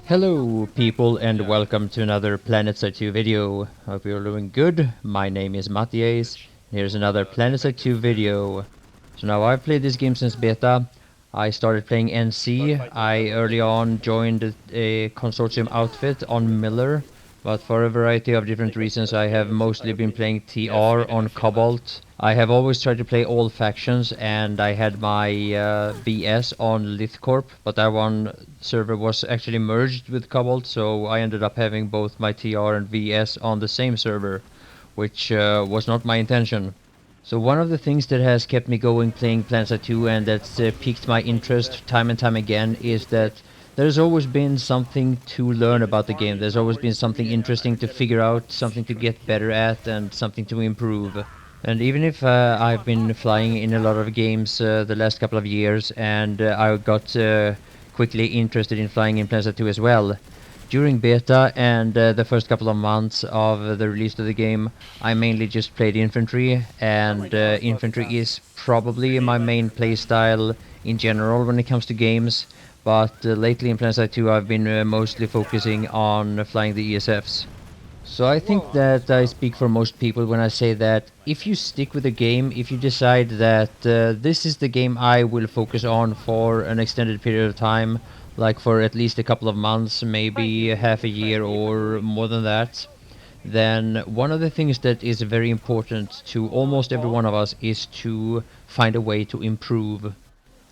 Hello people and welcome to another Planetside 2 video. Hope you're doing good. My name is MattiAce. Here's another Planetside 2 video. So now I've played this game since beta. I started playing NC. I early on joined a consortium outfit on Miller, but for a variety of different reasons I have mostly been playing TR on Cobalt. I have always tried to play all factions, and I had my VS on Lithcorp, but that one server was actually merged with Cobalt, so I ended up having both my TR and VS on the same server, which was not my intention. So one of the things that has kept me going playing Planetside 2 and that's piqued my interest time and time again is that there's always been something to learn about the game. There's always been something interesting to figure out, something to get better at, and something to improve. And even if I've been flying in a lot of games the last couple of years, and I got quickly interested in flying in Planetside 2 as well, during beta and the first couple of months of the release of the game, I mainly just played infantry, and infantry is probably my main playstyle in general when it comes to games. But lately in Planetside 2 I've been mostly focusing on flying the ESFs. So I think that I speak for most people when I say that if you stick with the game, if you decide that this is the game I will focus on for an extended period of time, like for at least a couple of months, maybe half a year or more than that, then one of the things that is very important to almost every one of us is to find a way to improve.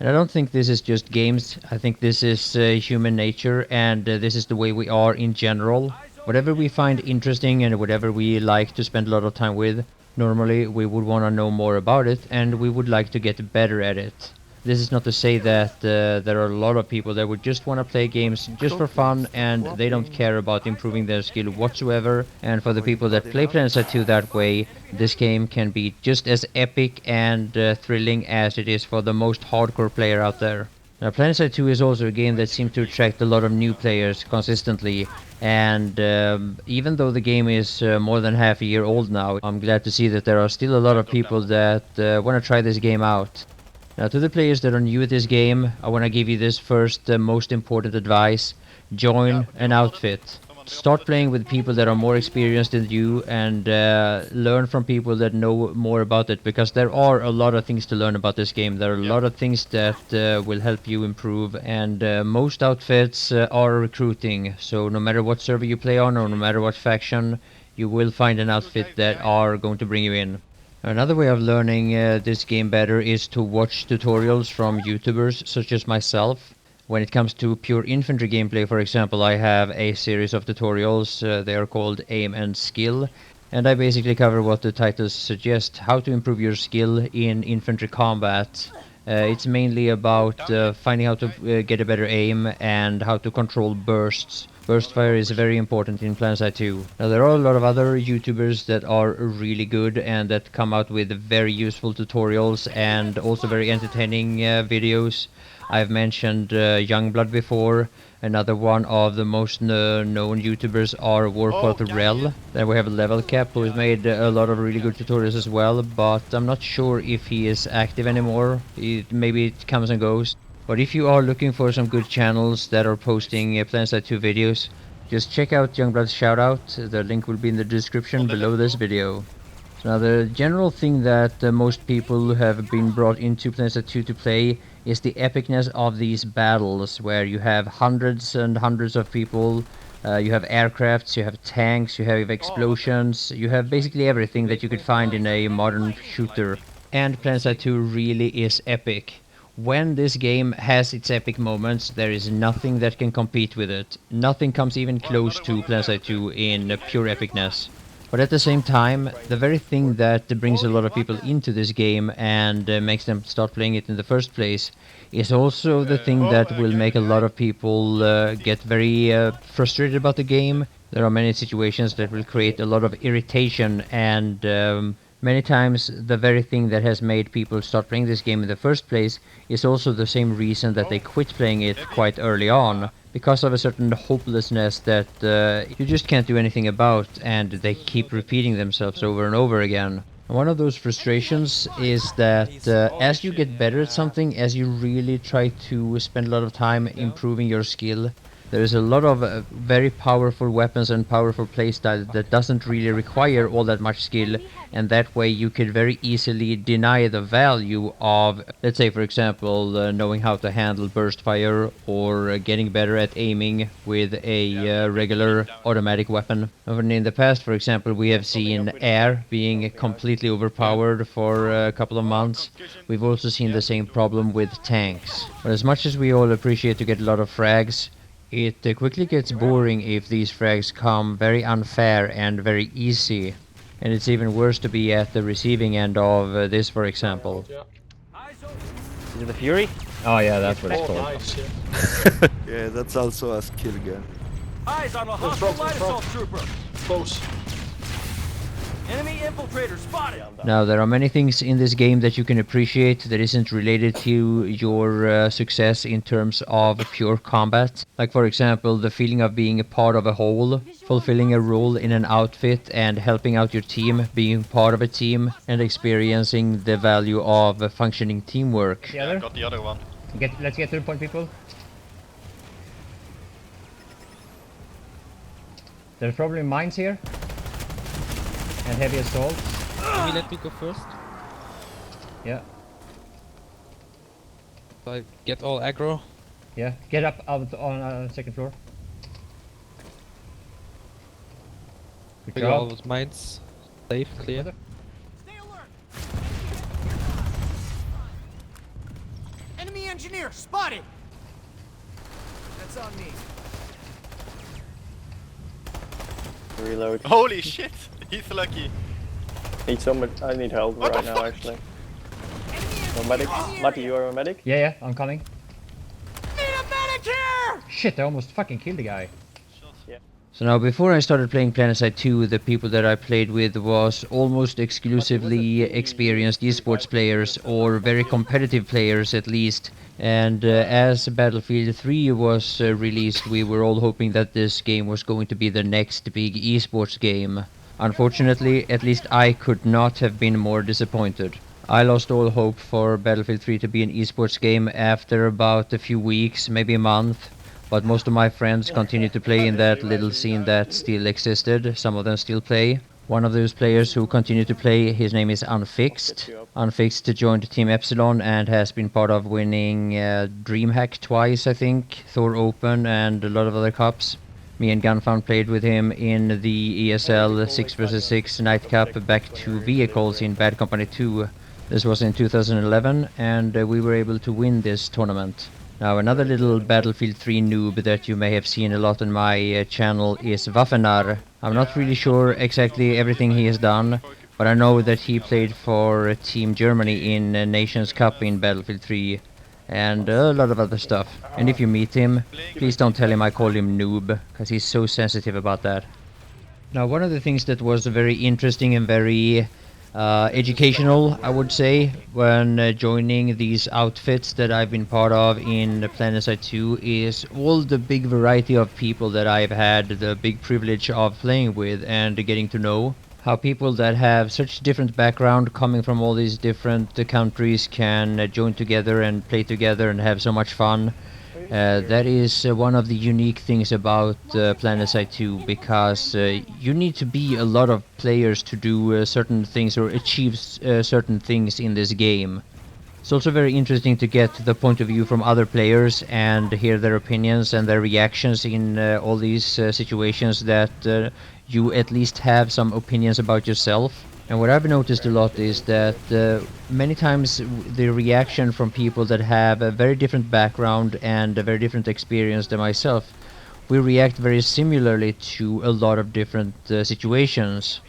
And I don't think this is just games. I think this is human nature, and this is the way we are in general. Whatever we find interesting and whatever we like to spend a lot of time with, normally we would want to know more about it and we would like to get better at it. This is not to say that there are a lot of people that would just want to play games just for fun and they don't care about improving their skill whatsoever. And for the people that play Planetside 2 that way, this game can be just as epic and thrilling as it is for the most hardcore player out there. Now, Planetside 2 is also a game that seems to attract a lot of new players consistently, and even though the game is more than half a year old now, I'm glad to see that there are still a lot of people that want to try this game out. Now, to the players that are new at this game, I want to give you this first most important advice: join an outfit. Start playing with people that are more experienced than you, and learn from people that know more about it, because there are a lot of things to learn about this game. There are a lot of things that will help you improve, and most outfits are recruiting, so no matter what server you play on or no matter what faction, you will find an outfit that are going to bring you in. Another way of learning this game better is to watch tutorials from YouTubers such as myself. When it comes to pure infantry gameplay, for example, I have a series of tutorials. They are called Aim and Skill, and I basically cover what the titles suggest: how to improve your skill in infantry combat. It's mainly about finding how to get a better aim and how to control bursts. Burst fire is very important in Planetside 2. Now, there are a lot of other YouTubers that are really good and that come out with very useful tutorials and also very entertaining videos. I've mentioned Youngblood before. Another one of the most known YouTubers are Warpath Rel. Then we have Level Cap, who has made a lot of really good tutorials as well, but I'm not sure if he is active anymore. Maybe it comes and goes. But if you are looking for some good channels that are posting Planetside 2 videos, just check out Youngblood's shoutout. The link will be in the description below this video. Now, the general thing that most people have been brought into Planetside 2 to play is the epicness of these battles, where you have hundreds and hundreds of people, you have aircrafts, you have tanks, you have explosions, you have basically everything that you could find in a modern shooter. And Planetside 2 really is epic. When this game has its epic moments, there is nothing that can compete with it. Nothing comes even close to Planetside 2 in pure epicness. But at the same time, the very thing that brings a lot of people into this game and makes them start playing it in the first place is also the thing that will make a lot of people get very frustrated about the game. There are many situations that will create a lot of irritation, and many times the very thing that has made people start playing this game in the first place is also the same reason that they quit playing it quite early on, because of a certain hopelessness that you just can't do anything about, and they keep repeating themselves over and over again. One of those frustrations is that as you get better at something, as you really try to spend a lot of time improving your skill, There is a lot of very powerful weapons and powerful playstyle that doesn't really require all that much skill, and that way you could very easily deny the value of, let's say for example, knowing how to handle burst fire or getting better at aiming with a regular automatic weapon. And in the past, for example, we have seen air being completely overpowered for a couple of months. We've also seen the same problem with tanks. But as much as we all appreciate to get a lot of frags, it quickly gets boring if these frags come very unfair and very easy. And it's even worse to be at the receiving end of this, for example. Is it the Fury? Oh yeah, that's what it's called. Nice, yeah. Yeah, that's also a skill gun. Eyes on a hostile light assault trooper. Close. Enemy infiltrator spotted. Now, there are many things in this game that you can appreciate that isn't related to your success in terms of pure combat. Like, for example, the feeling of being a part of a whole, fulfilling a role in an outfit and helping out your team, being part of a team, and experiencing the value of functioning teamwork. Yeah, I got the other one. Let's get to the point, people. There's probably mines here. And heavy assault. Can you let me go first? Yeah. So I get all aggro. Yeah. Get up out on second floor. Good Figure all job. those mines. Safe, clear. Stay alert. Enemy engineer spotted. That's on me. Reload. Holy shit! He's lucky. Need someone. I need help What right the now, fuck? actually. No medic. Matti, you are a medic? Yeah, I'm coming. Need a medic here. Shit, I almost fucking killed the guy. Yeah. So now, before I started playing Planetside 2, the people that I played with was almost exclusively experienced esports players, or very competitive players at least. And as Battlefield 3 was released, we were all hoping that this game was going to be the next big esports game. Unfortunately, at least I could not have been more disappointed. I lost all hope for Battlefield 3 to be an esports game after about a few weeks, maybe a month. But most of my friends continued to play in that little scene that still existed. Some of them still play. One of those players who continue to play, his name is Unfixed. Unfixed joined Team Epsilon and has been part of winning DreamHack twice, I think, Thor Open and a lot of other cups. Me and Gunfound played with him in the ESL 6 vs 6 Night Cup back to vehicles in Bad Company 2. This was in 2011 and we were able to win this tournament. Now, another little Battlefield 3 noob that you may have seen a lot on my channel is Waffenar. I'm not really sure exactly everything he has done, but I know that he played for Team Germany in Nations Cup in Battlefield 3 and a lot of other stuff. And if you meet him, please don't tell him I call him noob, because he's so sensitive about that. Now, one of the things that was very interesting and very educational, I would say, when joining these outfits that I've been part of in Planetside 2 is all the big variety of people that I've had the big privilege of playing with and getting to know. How people that have such different background coming from all these different countries can join together and play together and have so much fun. That is one of the unique things about Planetside 2, because you need to be a lot of players to do certain things or achieve certain things in this game. It's also very interesting to get the point of view from other players and hear their opinions and their reactions in all these situations that you at least have some opinions about yourself. And what I've noticed a lot is that many times the reaction from people that have a very different background and a very different experience than myself, we react very similarly to a lot of different situations.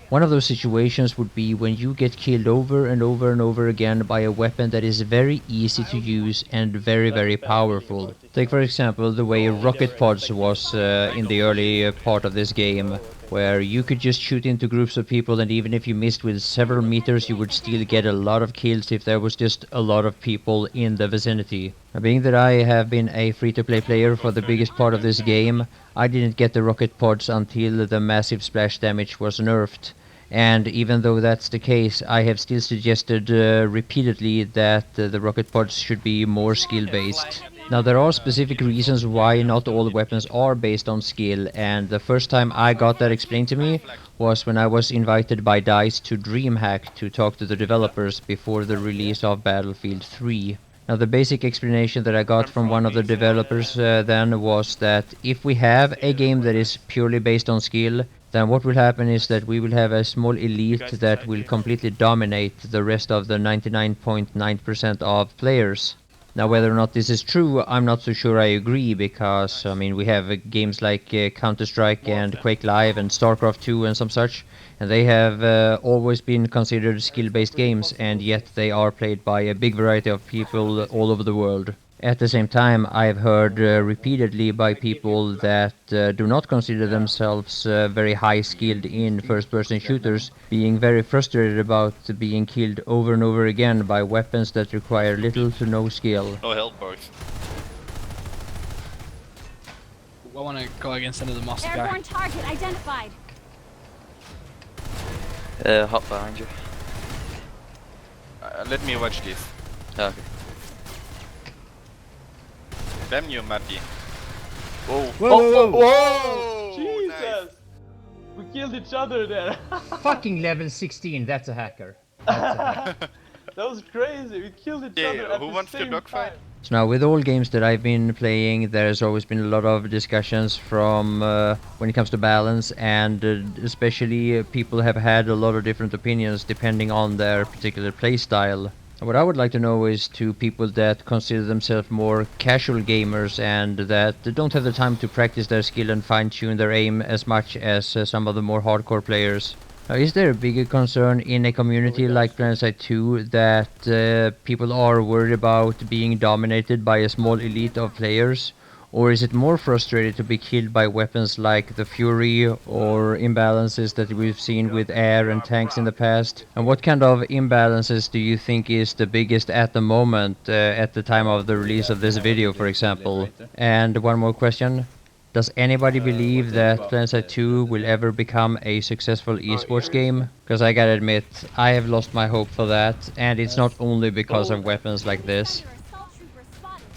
One of those situations would be when you get killed over and over and over again by a weapon that is very easy to use and very, very powerful. Take for example the way rocket pods was in the early part of this game, where you could just shoot into groups of people, and even if you missed with several meters you would still get a lot of kills if there was just a lot of people in the vicinity. Now, being that I have been a free-to-play player for the biggest part of this game, I didn't get the rocket pods until the massive splash damage was nerfed. And even though that's the case, I have still suggested repeatedly that the rocket pods should be more skill-based. Now there are specific reasons why not all weapons are based on skill, and the first time I got that explained to me was when I was invited by DICE to DreamHack to talk to the developers before the release of Battlefield 3. Now the basic explanation that I got from one of the developers then was that if we have a game that is purely based on skill, then what will happen is that we will have a small elite that will completely dominate the rest of the 99.9% of players. Now whether or not this is true, I'm not so sure I agree, because I mean we have games like Counter-Strike and Quake Live and StarCraft 2 and some such, and they have always been considered skill-based games, and yet they are played by a big variety of people all over the world. At the same time, I've heard repeatedly by people that do not consider themselves very high skilled in first-person shooters, being very frustrated about being killed over and over again by weapons that require little to no skill. No help, boys. I want to go against another monster guy. Airborne target identified. Hop behind you. Let me watch this. Okay. Damn you, Matty. Whoa. Whoa! Jesus! Jesus! We killed each other there. Fucking level 16, that's a hacker. That was crazy. We killed each other Yeah, at who the wants to same dogfight? time. So now with all games that I've been playing, there's always been a lot of discussions from when it comes to balance, and especially people have had a lot of different opinions depending on their particular playstyle. What I would like to know is to people that consider themselves more casual gamers and that don't have the time to practice their skill and fine-tune their aim as much as some of the more hardcore players. Is there a bigger concern in a community like Planetside 2 that people are worried about being dominated by a small elite of players? Or is it more frustrating to be killed by weapons like the Fury or imbalances that we've seen with air and tanks in the past? And what kind of imbalances do you think is the biggest at the moment, at the time of the release of this video, for example? And one more question. Does anybody believe that Planetside 2 will ever become a successful esports game? Because I gotta admit, I have lost my hope for that, and it's not only because of weapons like this.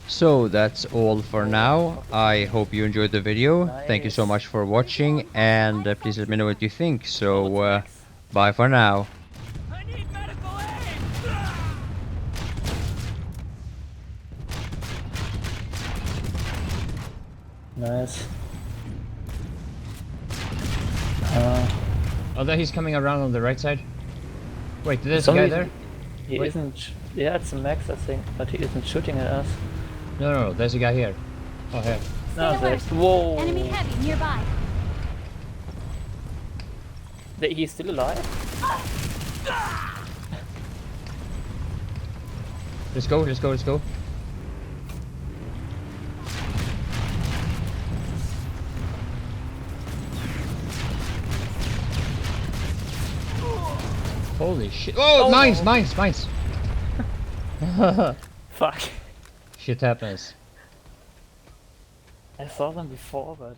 So that's all for now. I hope you enjoyed the video. Thank you so much for watching, and please let me know what you think. So bye for now. I need medical aid! Nice. Oh, there he's coming around on the right side. Wait, there's a Somebody- guy there? He Wait. isn't. Yeah, it's a Max, I think, but he isn't shooting at us. No, there's a guy here. Oh, here. No, Stay alert. whoa! Enemy heavy nearby. He's still alive? Let's go. Holy shit. Oh, mines! Fuck. Shit happens. I saw them before, but